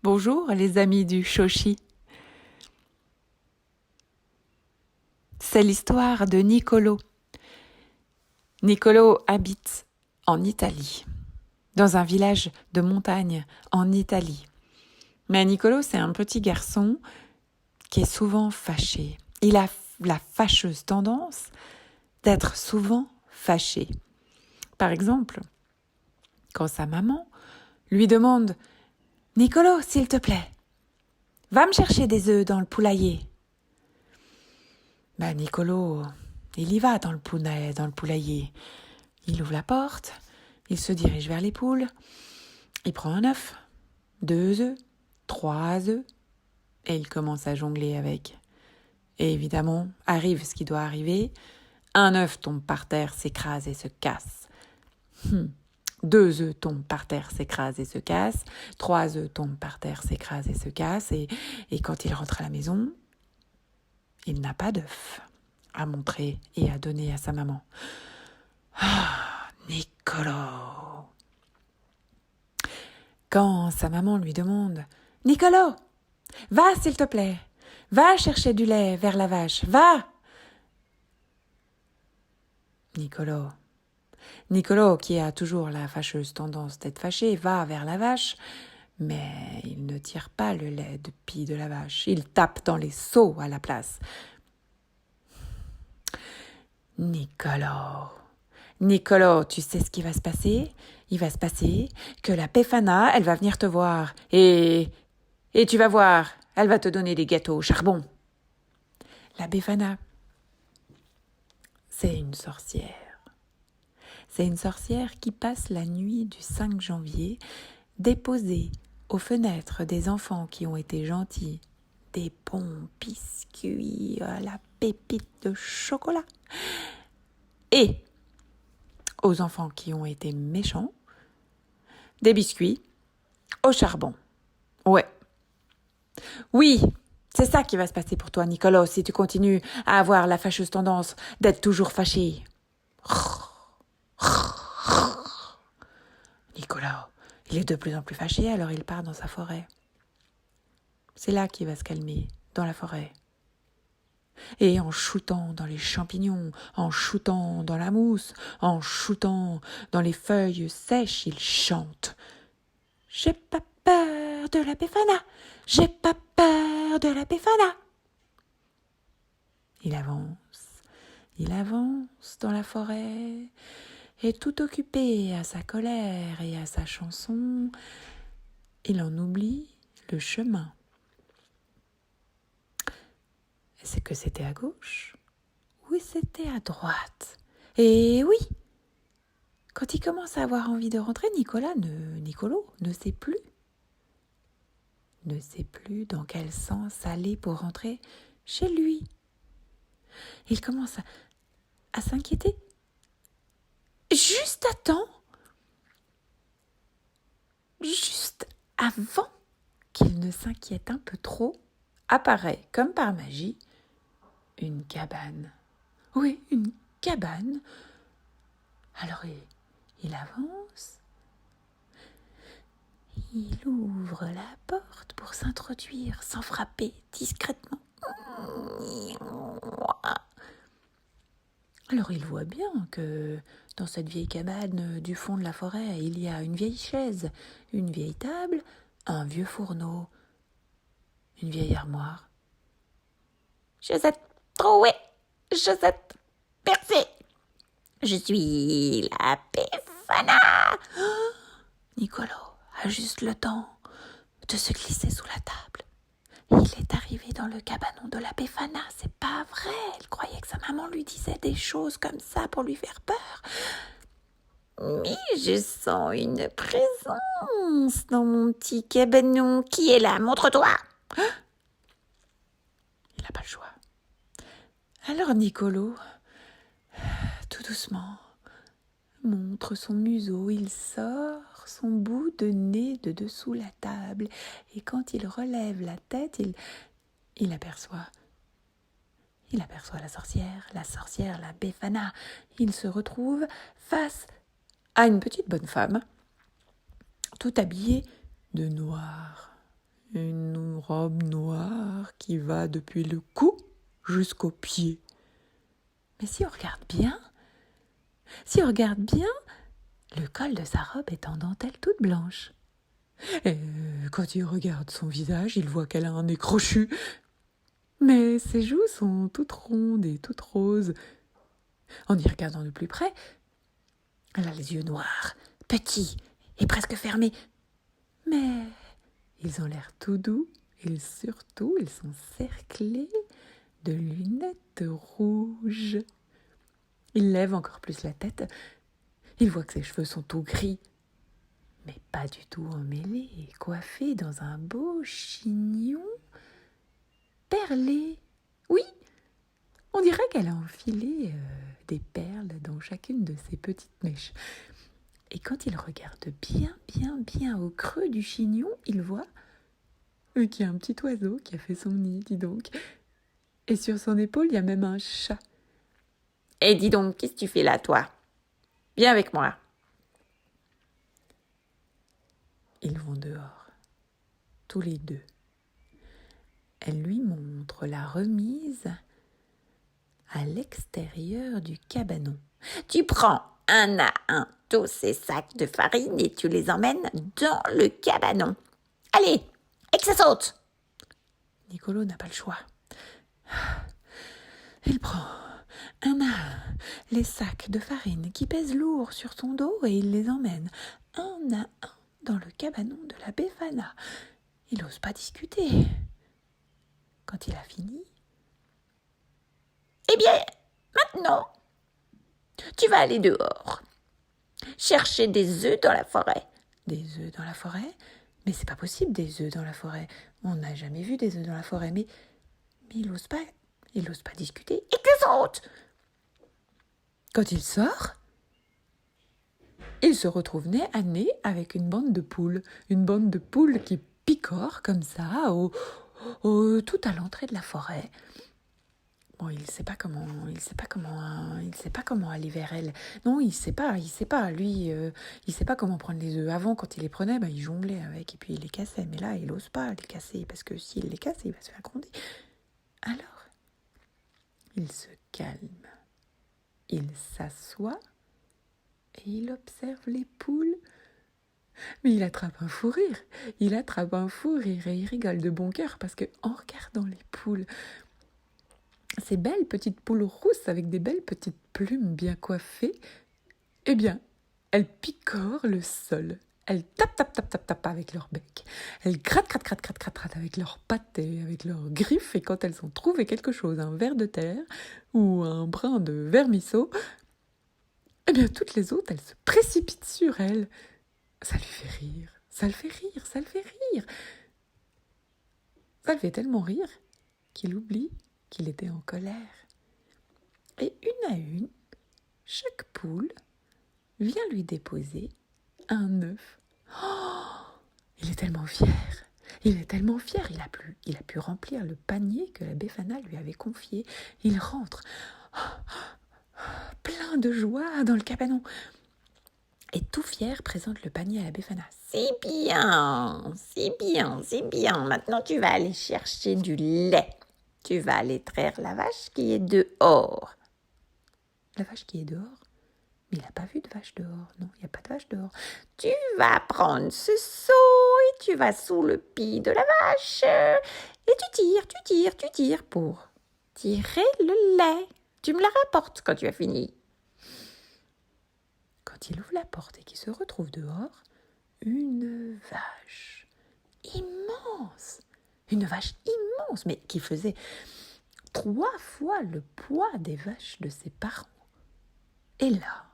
Bonjour les amis du Shoshi. C'est l'histoire de Niccolò. Niccolò habite en Italie, dans un village de montagne en Italie. Mais Niccolò, c'est un petit garçon qui est souvent fâché. Il a la fâcheuse tendance d'être souvent fâché. Par exemple, quand sa maman lui demande « Niccolò, s'il te plaît, va me chercher des œufs dans le poulailler. » Niccolò, il y va dans le poulailler. Il ouvre la porte, il se dirige vers les poules, il prend un œuf, 2 œufs, 3 œufs, et il commence à jongler avec. Et évidemment, arrive ce qui doit arriver, un œuf tombe par terre, s'écrase et se casse. 2 œufs tombent par terre, s'écrasent et se cassent. 3 œufs tombent par terre, s'écrasent et se cassent. Et quand il rentre à la maison, il n'a pas d'œuf à montrer et à donner à sa maman. Ah, Niccolò. Quand sa maman lui demande « Niccolò, va s'il te plaît, va chercher du lait vers la vache, va !» Niccolò, qui a toujours la fâcheuse tendance d'être fâché, va vers la vache, mais il ne tire pas le lait de pie de la vache, il tape dans les seaux à la place. Niccolò, tu sais ce qui va se passer? Il va se passer que la Befana, elle va venir te voir. Et tu vas voir, elle va te donner des gâteaux au charbon. La Befana, c'est une sorcière. C'est une sorcière qui passe la nuit du 5 janvier déposer aux fenêtres des enfants qui ont été gentils des bons biscuits à la pépite de chocolat. Et aux enfants qui ont été méchants, des biscuits au charbon. Ouais. Oui, c'est ça qui va se passer pour toi, Niccolò, si tu continues à avoir la fâcheuse tendance d'être toujours fâché. Niccolò, il est de plus en plus fâché, alors il part dans sa forêt. C'est là qu'il va se calmer, dans la forêt. Et en shootant dans les champignons, en shootant dans la mousse, en shootant dans les feuilles sèches, il chante. J'ai pas peur de la Befana, j'ai pas peur de la Befana. Il avance dans la forêt, et tout occupé à sa colère et à sa chanson, il en oublie le chemin. Est-ce que c'était à gauche ou c'était à droite? Et oui, quand il commence à avoir envie de rentrer, Niccolò ne sait plus. Ne sait plus dans quel sens aller pour rentrer chez lui. Il commence à s'inquiéter. Juste à temps, juste avant qu'il ne s'inquiète un peu trop, apparaît comme par magie une cabane. Oui, une cabane. Alors il avance, il ouvre la porte pour s'introduire sans frapper, discrètement. Alors il voit bien que dans cette vieille cabane du fond de la forêt, il y a une vieille chaise, une vieille table, un vieux fourneau, une vieille armoire. Chaussette trouée, chaussette percée. Je suis la Befana. Niccolò a juste le temps de se glisser sous la table. Il est arrivé dans le cabanon de la Befana, c'est pas vrai. Il croyait que sa maman lui disait des choses comme ça pour lui faire peur. Mais je sens une présence dans mon petit cabanon. Qui est là? Montre-toi. Il n'a pas le choix. Alors Niccolò, tout doucement, montre son museau, il sort son bout de nez de dessous la table, et quand il relève la tête, il aperçoit la sorcière, la Befana. Il se retrouve face à une petite bonne femme, tout habillée de noir. une robe noire qui va depuis le cou jusqu'aux pieds. Mais si on regarde bien, le col de sa robe est en dentelle toute blanche. Et quand il regarde son visage, il voit qu'elle a un nez crochu. Mais ses joues sont toutes rondes et toutes roses. En y regardant de plus près, elle a les yeux noirs, petits et presque fermés. Mais ils ont l'air tout doux et surtout, ils sont cerclés de lunettes rouges. Il lève encore plus la tête. Il voit que ses cheveux sont tout gris, mais pas du tout emmêlés et coiffés dans un beau chignon perlé. Oui, on dirait qu'elle a enfilé des perles dans chacune de ses petites mèches. Et quand il regarde bien au creux du chignon, il voit qu'il y a un petit oiseau qui a fait son nid, dis donc. Et sur son épaule, il y a même un chat. Et dis donc, qu'est-ce que tu fais là, toi? Viens avec moi. Ils vont dehors, tous les deux. Elle lui montre la remise à l'extérieur du cabanon. Tu prends un à un tous ces sacs de farine et tu les emmènes dans le cabanon. Allez, et que ça saute! Nicolo n'a pas le choix. Il prend un à un les sacs de farine qui pèsent lourd sur son dos et il les emmène un à un dans le cabanon de la Befana. Il n'ose pas discuter. Quand il a fini, Eh bien, maintenant, tu vas aller dehors, chercher des œufs dans la forêt. Des œufs dans la forêt? Mais c'est pas possible, des œufs dans la forêt. On n'a jamais vu des œufs dans la forêt, mais il n'ose pas discuter. Et que ça saute! Quand il sort, il se retrouve nez à nez avec une bande de poules qui picore comme ça, tout à l'entrée de la forêt. Bon, il sait pas comment aller vers elle. Non, il sait pas, lui, il sait pas comment prendre les œufs. Avant, quand il les prenait, il jonglait avec et puis il les cassait. Mais là, il ose pas les casser parce que s'il les casse, il va se faire gronder. Alors, il se calme. Il s'assoit et il observe les poules. Mais il attrape un fou rire. Et il rigole de bon cœur parce que en regardant les poules, ces belles petites poules rousses avec des belles petites plumes bien coiffées, eh bien, elles picorent le sol. Elles tapent avec leur bec. Elles grattent avec leurs pattes et avec leurs griffes. Et quand elles ont trouvé quelque chose, un ver de terre ou un brin de vermisseau, eh bien, toutes les autres, elles se précipitent sur elles. Ça lui fait rire. Ça le fait rire. Ça le fait tellement rire qu'il oublie qu'il était en colère. Et une à une, chaque poule vient lui déposer un œuf. Oh, il est tellement fier. Il a pu remplir le panier que la Befana lui avait confié. Il rentre plein de joie dans le cabanon. Et tout fier présente le panier à la Befana. C'est bien. Maintenant, tu vas aller chercher du lait. Tu vas aller traire la vache qui est dehors. La vache qui est dehors? Mais il n'a pas vu de vache dehors. Non, il n'y a pas de vache dehors. Tu vas prendre ce seau et tu vas sous le pis de la vache. Et tu tires pour tirer le lait. Tu me la rapportes quand tu as fini. Quand il ouvre la porte et qu'il se retrouve dehors, une vache immense. Une vache immense, mais qui faisait 3 fois le poids des vaches de ses parents. Et là,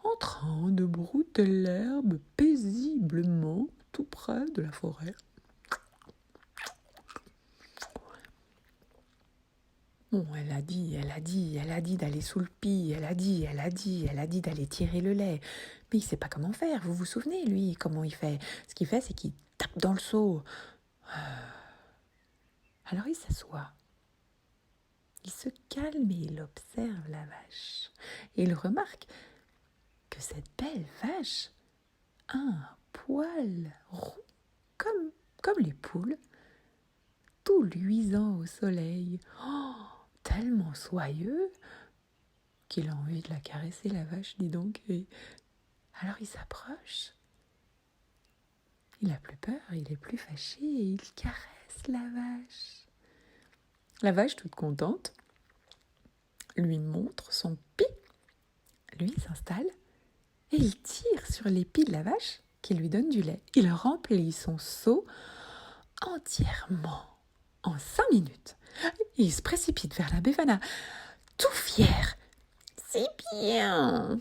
en train de brouter l'herbe paisiblement tout près de la forêt. Bon, elle a dit d'aller sous le pis, elle a dit d'aller tirer le lait. Mais il sait pas comment faire, vous vous souvenez, lui, comment il fait? Ce qu'il fait, c'est qu'il tape dans le seau. Alors il s'assoit. Il se calme et il observe la vache. Et il remarque que cette belle vache a un poil roux, comme les poules, tout luisant au soleil, tellement soyeux qu'il a envie de la caresser, la vache, dis donc. Et alors il s'approche. Il n'a plus peur, il est plus fâché et il caresse la vache. La vache, toute contente, lui montre son pied. Lui s'installe et il tire sur l'épi de la vache qui lui donne du lait. Il remplit son seau entièrement en 5 minutes. Il se précipite vers la Befana, tout fier. C'est bien,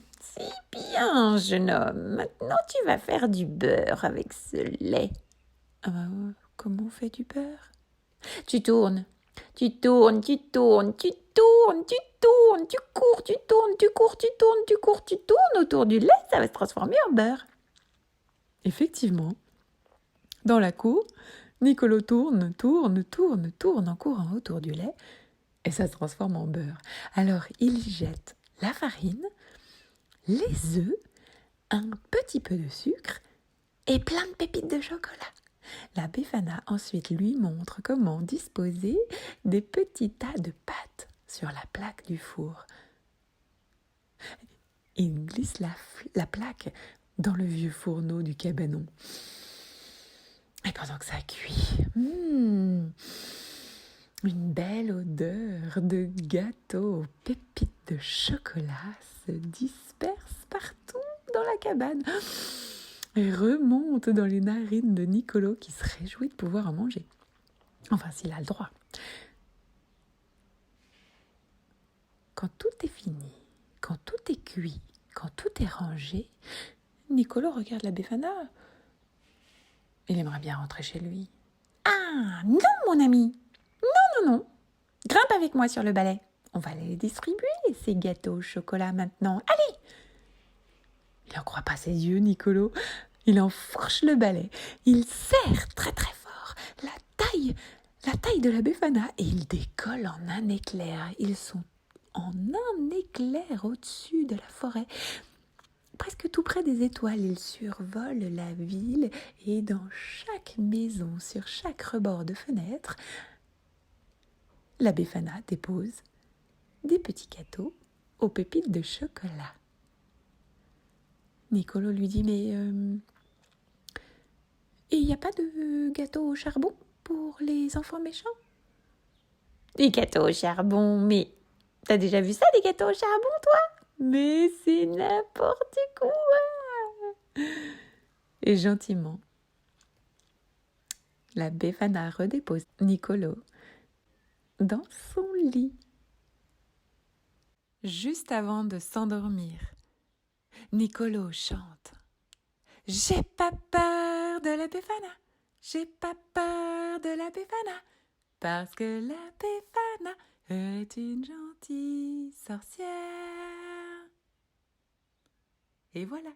jeune homme. Maintenant, tu vas faire du beurre avec ce lait. Ah bah, comment on fait du beurre? Tu tournes, tu tournes, tu tournes, tu tournes, tu tournes, tu cours, tu tournes, tu cours, tu tournes, tu cours, tu tournes autour du lait, ça va se transformer en beurre. Effectivement, dans la cour, Nicolo tourne en courant autour du lait et ça se transforme en beurre. Alors il jette la farine, les œufs, un petit peu de sucre et plein de pépites de chocolat. La Befana ensuite lui montre comment disposer des petits tas de pâtes sur la plaque du four. Il glisse la plaque dans le vieux fourneau du cabanon. Et pendant que ça cuit, une belle odeur de gâteau aux pépites de chocolat se disperse partout dans la cabane et remonte dans les narines de Nicolo qui se réjouit de pouvoir en manger. Enfin, s'il a le droit. Quand tout est fini, quand tout est cuit, quand tout est rangé, Nicolo regarde la Befana. Il aimerait bien rentrer chez lui. Ah, non, mon ami. Non. Grimpe avec moi sur le balai. On va les distribuer, ces gâteaux au chocolat maintenant. Allez! Il n'en croit pas ses yeux, Nicolo. Il enfourche le balai. Il serre très très fort la taille de la Befana et il décolle en un éclair. Ils sont en un éclair au-dessus de la forêt. Presque tout près des étoiles, ils survolent la ville et dans chaque maison, sur chaque rebord de fenêtre, la Befana dépose des petits gâteaux aux pépites de chocolat. Nicolo lui dit, mais il n'y a pas de gâteau au charbon pour les enfants méchants? Des gâteaux au charbon, mais t'as déjà vu ça, des gâteaux au charbon, toi? Mais c'est n'importe quoi. Et gentiment, la Befana redépose Nicolo dans son lit. Juste avant de s'endormir, Nicolo chante. J'ai pas peur de la Befana, j'ai pas peur de la Befana, parce que la Befana est une gentille sorcière. Et voilà.